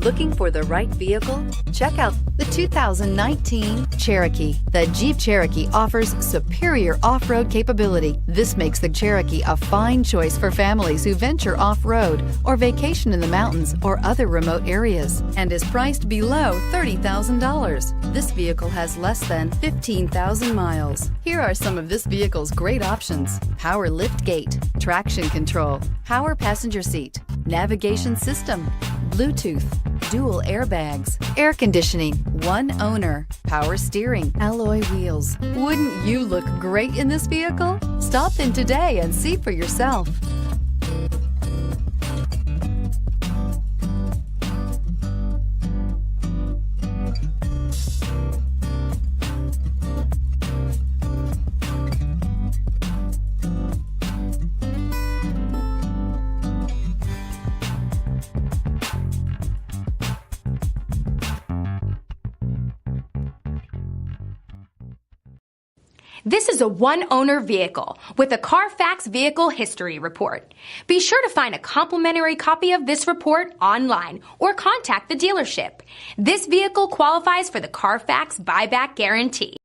Looking for the right vehicle? Check out the 2019 Cherokee. The Jeep Cherokee offers superior off-road capability. This makes the Cherokee a fine choice for families who venture off-road or vacation in the mountains or other remote areas, and is priced below $30,000. This vehicle has less than 15,000 miles. Here are some of this vehicle's great options: power liftgate, traction control, power passenger seat, navigation system, Bluetooth, dual airbags, air conditioning, one owner, power steering, alloy wheels. Wouldn't you look great in this vehicle? Stop in today and see for yourself. This is a one-owner vehicle with a Carfax Vehicle History Report. Be sure to find a complimentary copy of this report online or contact the dealership. This vehicle qualifies for the Carfax Buyback Guarantee.